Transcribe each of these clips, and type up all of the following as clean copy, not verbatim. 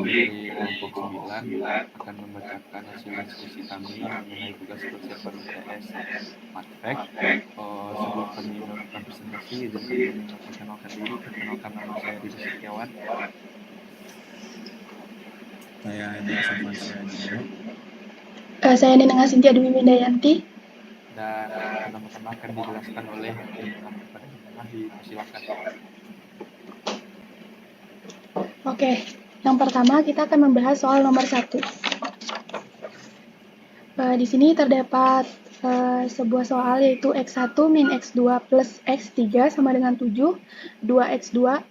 dari kelompok 9 akan membacakan hasil diskusi kami mengenai tugas persiapan UTS Matfek. Sebelum kami melakukan presentasi, izinkan kami memperkenalkan diri. Perkenalkan, nama saya Didi Setiawan. Saya Hendra Safansyah Junior. Saya Neneng Asintia Dwi Windayanti. Dan pertama-tama akan dijelaskan oleh Neneng kepada Neneng. Dipersilakan. Oke, yang pertama kita akan membahas soal nomor 1. Di sini terdapat sebuah soal yaitu X1 min X2 plus X3 sama dengan 7, 2X2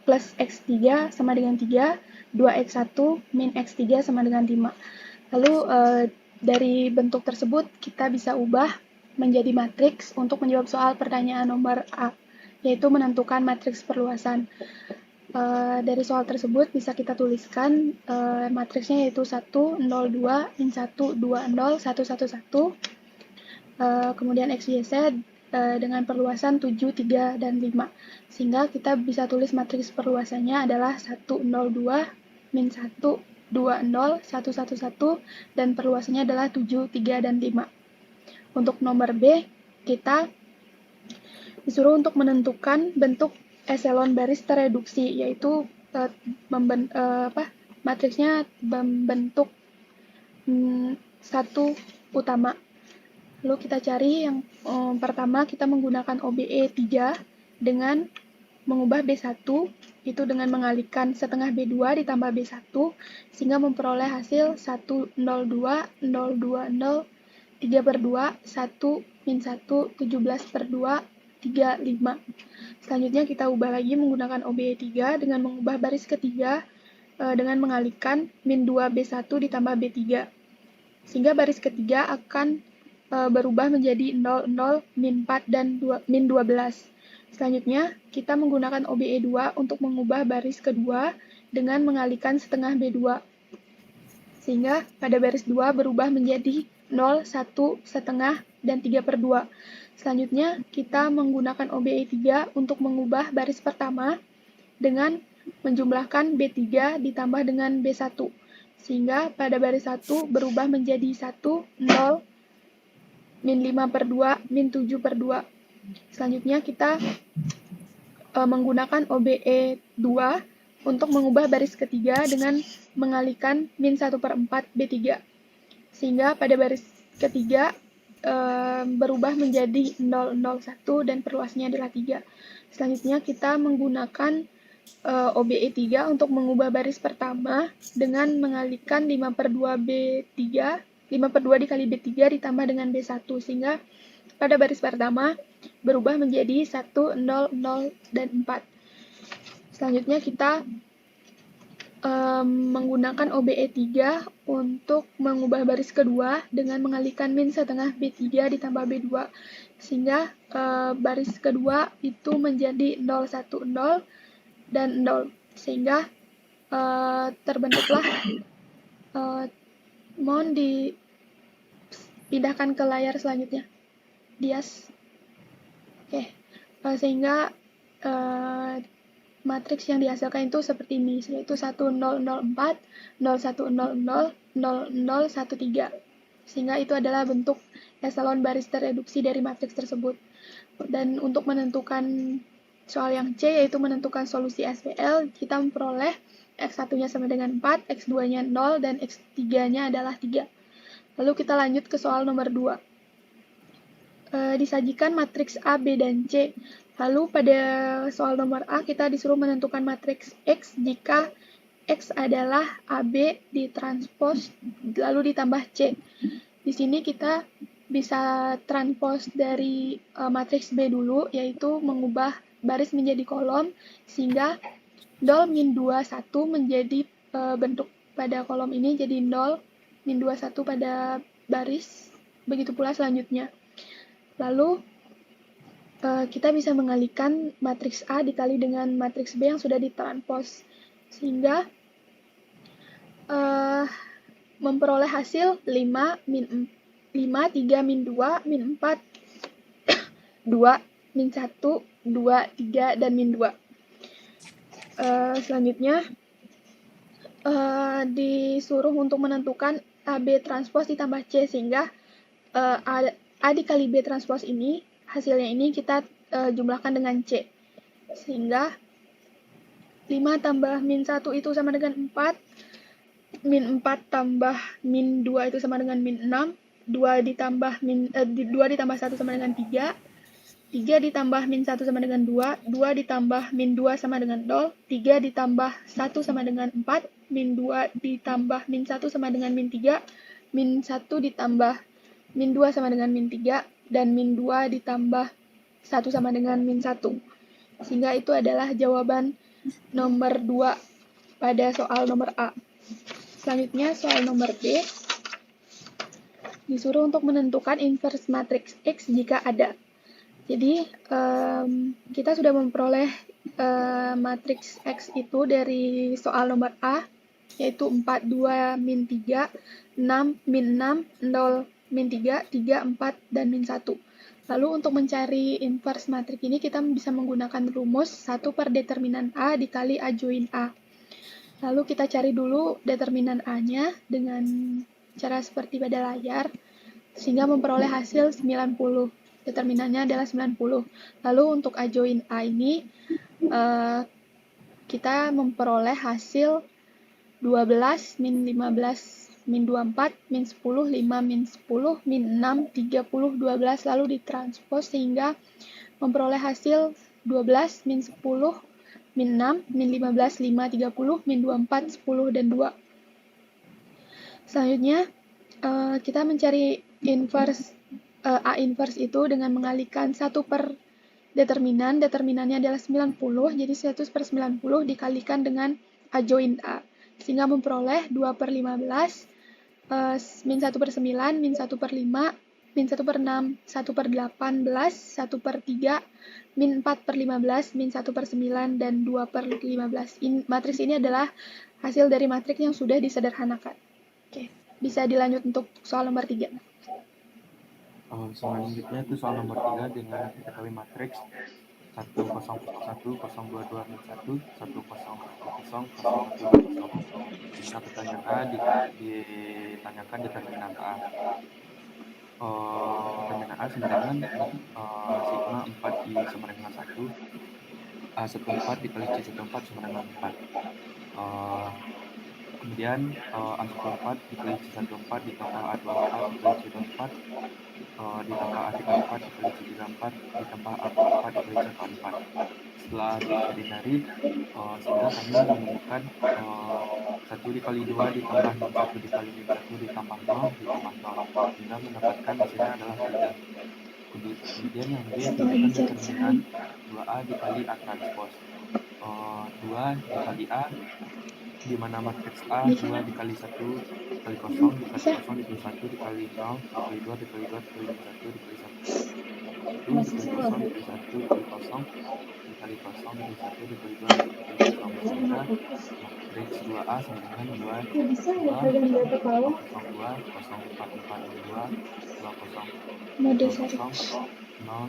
plus X3 sama dengan 3, 2X1 min X3 sama dengan 5. Lalu dari bentuk tersebut kita bisa ubah menjadi matriks untuk menjawab soal pertanyaan nomor A, yaitu menentukan matriks perluasan. Dari soal tersebut bisa kita tuliskan matriksnya yaitu 1, 0, 2, min 1, 2, 0, 1, 1, 1. Kemudian X, Y, Z dengan perluasan 7, 3, dan 5. Sehingga kita bisa tulis matriks perluasannya adalah 1, 0, 2, min 1, 2, 0, 1, 1, 1, dan perluasannya adalah 7, 3, dan 5. Untuk nomor B, kita disuruh untuk menentukan bentuk eselon baris tereduksi, yaitu matriksnya membentuk satu utama. Lalu kita cari yang pertama, kita menggunakan OBE 3 dengan mengubah B1 itu dengan mengalihkan setengah B2 ditambah B1 sehingga memperoleh hasil 1, 0, 2, 0, 2, 0, 3 per 2, 1, min 1, 17 per 2, 3, 5. Selanjutnya kita ubah lagi menggunakan OBE 3 dengan mengubah baris ketiga dengan mengalihkan min 2 B1 ditambah B3. Sehingga baris ketiga akan berubah menjadi 0, 0, min 4, dan min 12. Selanjutnya kita menggunakan OBE 2 untuk mengubah baris kedua dengan mengalihkan setengah B2. Sehingga pada baris 2 berubah menjadi 0, 1, setengah, dan 3 per 2. Selanjutnya, kita menggunakan OBE 3 untuk mengubah baris pertama dengan menjumlahkan B3 ditambah dengan B1. Sehingga pada baris 1 berubah menjadi 1, 0, min 5 per 2, min 7 per 2. Selanjutnya, kita menggunakan OBE 2 untuk mengubah baris ketiga dengan mengalihkan min 1 per 4 B3. Sehingga pada baris ketiga berubah menjadi 0, 0, 1 dan perluasannya adalah 3. Selanjutnya kita menggunakan OBE 3 untuk mengubah baris pertama dengan mengalihkan 5 per 2 B3, 5 per 2 dikali B3 ditambah dengan B1 sehingga pada baris pertama berubah menjadi 1, 0, 0, dan 4. Selanjutnya kita menggunakan OBE 3 untuk mengubah baris kedua dengan mengalihkan min setengah B3 ditambah B2 sehingga baris kedua itu menjadi 0, 1, 0 dan 0 sehingga terbentuklah mohon dipindahkan ke layar selanjutnya Dias. Oke. Sehingga matriks yang dihasilkan itu seperti ini, yaitu 1004, 0100, 0013. Sehingga itu adalah bentuk eselon baris tereduksi dari matriks tersebut. Dan untuk menentukan soal yang C, yaitu menentukan solusi SPL, kita memperoleh X1-nya sama dengan 4, X2-nya 0, dan X3-nya adalah 3. Lalu kita lanjut ke soal nomor 2. Disajikan matriks A, B, dan C. Lalu pada soal nomor A kita disuruh menentukan matriks X jika X adalah AB ditranspos lalu ditambah C. Di sini kita bisa transpos dari matriks B dulu, yaitu mengubah baris menjadi kolom sehingga 0, min 2, 1 menjadi bentuk pada kolom ini jadi 0, min 2, 1 pada baris. Begitu pula selanjutnya. Lalu kita bisa mengalihkan matriks A dikali dengan matriks B yang sudah ditranspos sehingga memperoleh hasil 5, 3, min 2, min 4, 2, min 1, 2, 3, dan min 2. Selanjutnya disuruh untuk menentukan AB transpose ditambah C, sehingga A dikali B transpose ini, hasilnya ini kita jumlahkan dengan C. Sehingga 5 tambah min 1 itu sama dengan 4, min 4 tambah min 2 itu sama dengan min 6, 2 ditambah 1 sama dengan 3, 3 ditambah min 1 sama dengan 2, 2 ditambah min 2 sama dengan 0, 3 ditambah 1 sama dengan 4, min 2 ditambah min 1 sama dengan min 3, min 1 ditambah min 2 sama dengan min 3, dan min 2 ditambah 1 sama dengan min 1. Sehingga itu adalah jawaban nomor 2 pada soal nomor A. Selanjutnya soal nomor B. Disuruh untuk menentukan inverse matriks X jika ada. Jadi kita sudah memperoleh matriks X itu dari soal nomor A, yaitu 4, 2, min 3, 6, min 6, 0, min 3, 3, 4, dan min 1. Lalu untuk mencari inverse matriks ini kita bisa menggunakan rumus 1 per determinan A dikali A join A. Lalu kita cari dulu determinan A-nya dengan cara seperti pada layar, sehingga memperoleh hasil 90. Determinannya adalah 90. Lalu untuk A join A ini, kita memperoleh hasil 12, min 15, min 24, min 10, 5, min 10, min 6, 30, 12, lalu ditranspos sehingga memperoleh hasil 12, min 10, min 6, min 15, 5, 30, min 24, 10, dan 2. Selanjutnya, kita mencari inverse A inverse itu dengan mengalihkan 1 per determinan. Determinannya adalah 90, jadi 100 per 90 dikalikan dengan A join A. Sehingga memperoleh 2 per 15, min 1 per 9, min 1 per 5, min 1 per 6, 1 per 18, 1 per 3, min 4 per 15, min 1 per 9, dan 2 per 15. Matriks ini adalah hasil dari matriks yang sudah disederhanakan. Oke, bisa dilanjut untuk soal nomor 3. Selanjutnya itu soal nomor 3 dengan diketahui matriks 1001, 022 min 1, 1010, 0120. Jika pertanyaan A ditanyakan determinan A. Determinan A sama dengan sigma 4I sama dengan 1, A14 dikali C14 sama dengan 4. Kemudian A14 dikali C14 ditambah A24 dikali C24 ditambah A34 dikali C34 ditambah A44 dikali C44. Setelah dicari-cari, sehingga kami menemukan 1 dikali 2 ditambah min 1 dikali min 1 ditambah 0 ditambah 0, sehingga mendapatkan hasilnya adalah 3. Kemudian yang B diberikan determinan 2A dikali A transpos. 2 dikali A, di mana matriks A 2 dikali 1 dikali 0 dikali 0 dikali 1 dikali 0 dikali 2 dikali 2 dikali 1 dikali 1 dikali 0 dikali 1 dikali 0 dikali 0 dikali 1 dikali 2 dikali 0, sehingga matriks 2A sama dengan 2 2 0 2 0 4 4 2 2 0 2 0 0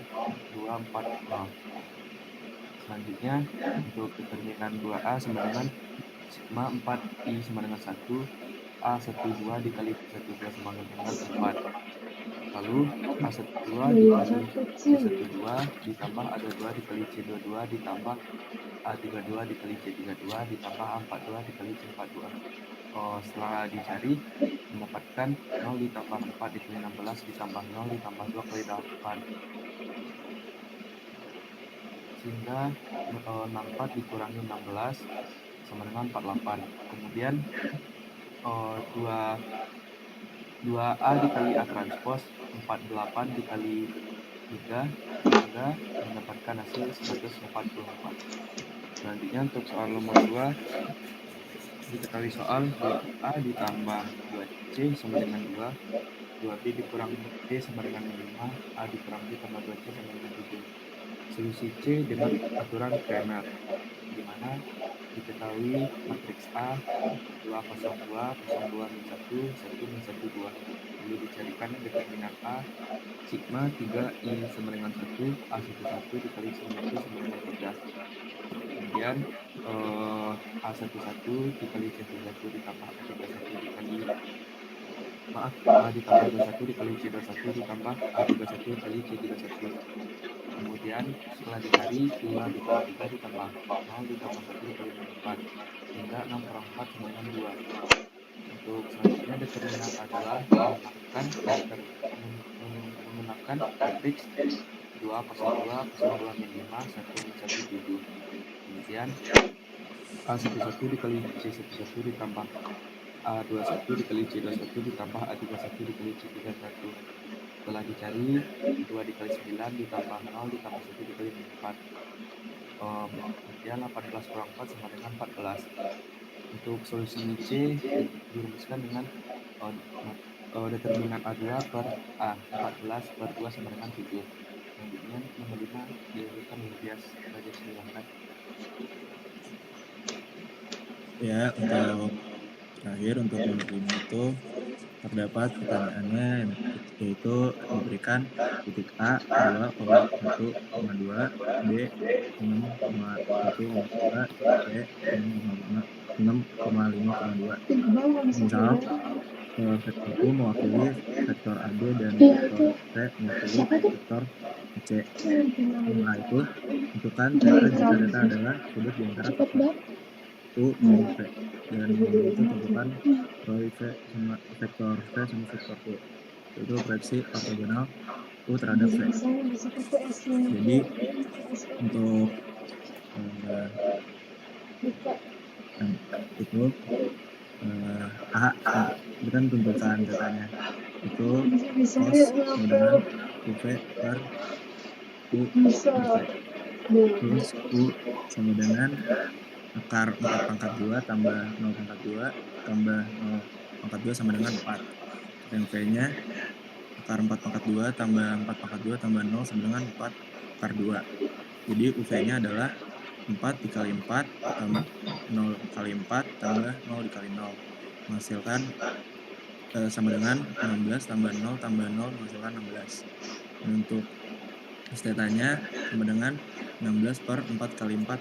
2 4 0. Selanjutnya untuk determinan 2A sama dengan sigma 4I sama dengan 1, A12 dikali C12 sama dengan 4. Lalu A12 dikali C12 ditambah A22 dikali C22 ditambah A32 dikali C32 ditambah A42 dikali C42. Setelah dicari, mendapatkan 0 ditambah 4 dikali 16 ditambah 0 ditambah 2 kali 8. Sehingga 64 dikurangi 16 sama dengan 48. Kemudian 2A dikali A transpos 48 dikali 3, sehingga mendapatkan hasil 144. Selanjutnya untuk soal nomor 2, diketahui soal 2A ditambah 2C sama dengan 2, 2B dikurangi D sama dengan 5, A dikurangi D tambah 2C sama dengan 7. Solusi C dengan aturan Cramer, di mana diketahui matriks A 202, 02 min 1, 1 min 1, 2. Lalu dicarikan determinan A, sigma 3I sama dengan 1, A11 dikali 1 sama dengan 3. Kemudian Kemudian A11 dikali C11 ditambah A31 dikali ditambah 21 dikali C21 ditambah A31 dikali C31. Kemudian setelah dicari 2 dikali 3 ditambah 0 ditambah 1 dikali 4 hingga 6 per 4 sama dengan 2. Untuk selanjutnya determinan adalah menggunakan matriks 2, 02, 02, 5, 1, 1, 7. Kemudian A11 dikali C11 ditambah A21 dikali C21 ditambah A31 dikali C31. Setelah dicari 2 dikali 9 ditambah 0 ditambah 1 dikali 4. Kemudian 18 per 4 sama dengan 14. Untuk solusi C dirumuskan dengan determinan A2 per A14 per 2 sama dengan 7. Selanjutnya nomor 5 dilakukan bias belajar, silakan. Ya, untuk terakhir untuk nomor 5 itu terdapat pertanyaannya, yaitu diberikan titik A 2,1,2, B 6,1,2, C 6,5,2. Misal vektor U mewakili vektor AB dan vektor V mewakili vektor C. Setelah itu tentukan ternyata jika data adalah sudut di antara vektor U dan V, dan itu tentukan vektor V sama vektor U, yaitu proyeksi ortogonal U terhadap V. Jadi untuk itu A itu kan tuntutan datanya itu cos sama dengan UV per U UV, terus U sama dengan akar 4 pangkat 2 tambah 0 pangkat 2 tambah 0 pangkat 2 sama dengan 4. Dan V-nya akar 4 pangkat 2 tambah 4 pangkat 2 tambah 0 sama dengan 4 akar 2. Jadi UV-nya adalah 4 dikali 4 tambah 0 kali 4 tambah 0 dikali 0. Menghasilkan sama dengan 16 tambah 0 tambah 0 menghasilkan 16. Dan untuk stetanya sama dengan 16 per 4 kali 4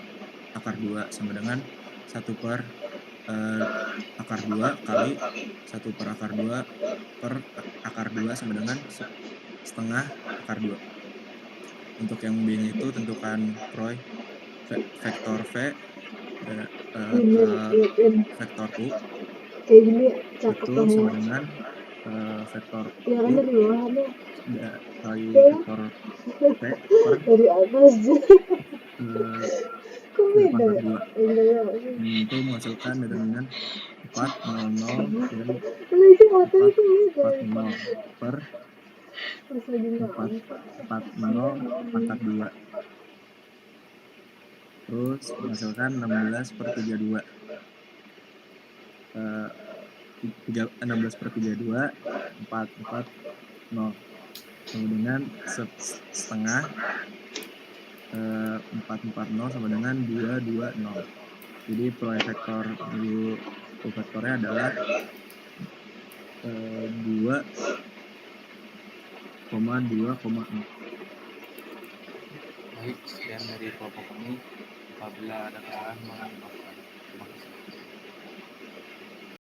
akar 2 sama dengan 1 per akar 2 kali 1 per akar 2 per akar 2 sama dengan setengah akar 2. Untuk yang B-nya itu tentukan vektor V ke vektor U itu sama dengan vektor U kali vektor V per pangkat 2. Itu menghasilkan determinan 4, 0, 0 dan 4, 4, 0 per 4, 0 pangkat 2. Terus menghasilkan 16 per 32. 16 per 32, 4, 4, 0. Sama dengan setengah 440 sama dengan 220. Jadi proyek vektor U vektornya adalah 2,2,0. Baik, sekian dari kelompok kami. Apabila ada kesalahan mohon dimaafkan. Terima kasih.